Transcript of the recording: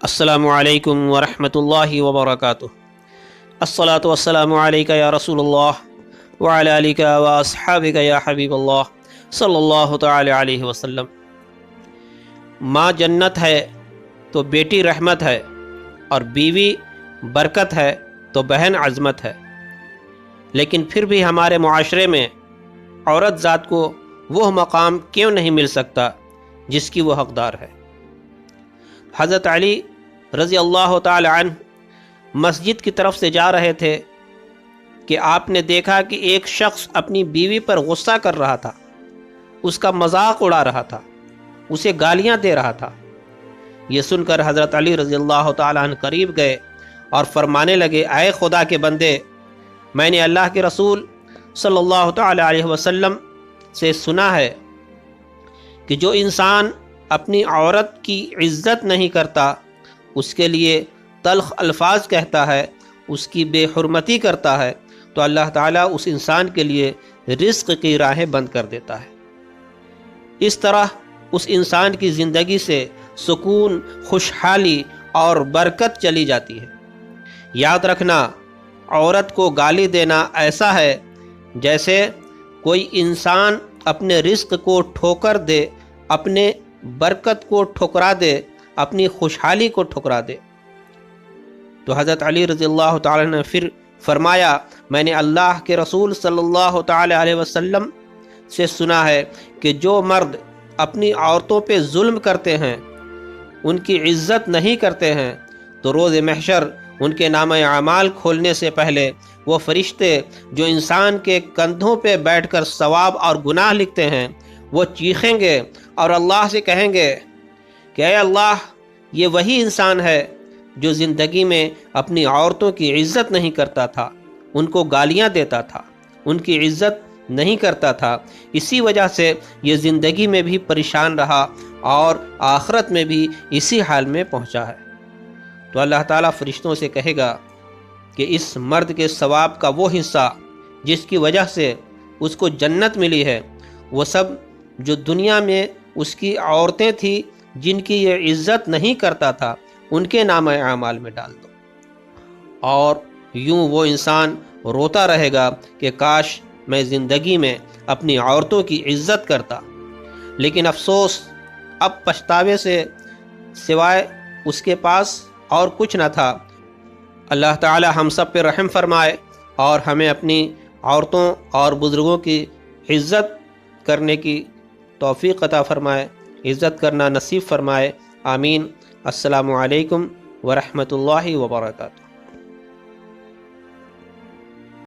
السلام علیکم ورحمۃ اللہ وبرکاتہ۔ الصلاۃ والسلام علیک یا رسول اللہ وعلی آلک واصحابک یا حبیب اللہ صلی اللہ تعالی علیہ وسلم۔ ماں جنت ہے تو بیٹی رحمت ہے، اور بیوی برکت ہے تو بہن عظمت ہے، لیکن پھر بھی ہمارے معاشرے میں عورت ذات کو وہ مقام کیوں نہیں مل سکتا جس کی وہ حقدار ہے؟ حضرت علی رضی اللہ تعالی عنہ مسجد کی طرف سے جا رہے تھے کہ آپ نے دیکھا کہ ایک شخص اپنی بیوی پر غصہ کر رہا تھا، اس کا مذاق اڑا رہا تھا، اسے گالیاں دے رہا تھا۔ یہ سن کر حضرت علی رضی اللہ تعالی عنہ قریب گئے اور فرمانے لگے، اے خدا کے بندے، میں نے اللہ کے رسول صلی اللہ تعالی علیہ وسلم سے سنا ہے کہ جو انسان اپنی عورت کی عزت نہیں کرتا، اس کے لیے تلخ الفاظ کہتا ہے، اس کی بے حرمتی کرتا ہے، تو اللہ تعالیٰ اس انسان کے لیے رزق کی راہیں بند کر دیتا ہے۔ اس طرح اس انسان کی زندگی سے سکون، خوشحالی اور برکت چلی جاتی ہے۔ یاد رکھنا، عورت کو گالی دینا ایسا ہے جیسے کوئی انسان اپنے رزق کو ٹھوکر دے، اپنے برکت کو ٹھکرا دے، اپنی خوشحالی کو ٹھکرا دے۔ تو حضرت علی رضی اللہ تعالی نے پھر فرمایا، میں نے اللہ کے رسول صلی اللہ تعالی علیہ وسلم سے سنا ہے کہ جو مرد اپنی عورتوں پہ ظلم کرتے ہیں، ان کی عزت نہیں کرتے ہیں، تو روز محشر ان کے نامہ اعمال کھولنے سے پہلے وہ فرشتے جو انسان کے کندھوں پہ بیٹھ کر ثواب اور گناہ لکھتے ہیں، وہ چیخیں گے اور اللہ سے کہیں گے کہ اے اللہ، یہ وہی انسان ہے جو زندگی میں اپنی عورتوں کی عزت نہیں کرتا تھا، ان کو گالیاں دیتا تھا، ان کی عزت نہیں کرتا تھا، اسی وجہ سے یہ زندگی میں بھی پریشان رہا اور آخرت میں بھی اسی حال میں پہنچا ہے۔ تو اللہ تعالیٰ فرشتوں سے کہے گا کہ اس مرد کے ثواب کا وہ حصہ جس کی وجہ سے اس کو جنت ملی ہے، وہ سب جو دنیا میں اس کی عورتیں تھیں جن کی یہ عزت نہیں کرتا تھا، ان کے نامہ اعمال میں ڈال دو۔ اور یوں وہ انسان روتا رہے گا کہ کاش میں زندگی میں اپنی عورتوں کی عزت کرتا، لیکن افسوس، اب پچھتاوے سے سوائے اس کے پاس اور کچھ نہ تھا۔ اللہ تعالی ہم سب پہ رحم فرمائے اور ہمیں اپنی عورتوں اور بزرگوں کی عزت کرنے کی توفیق عطا فرمائے، عزت کرنا نصیب فرمائے، آمین۔ السلام علیکم ورحمۃ اللہ وبرکاتہ۔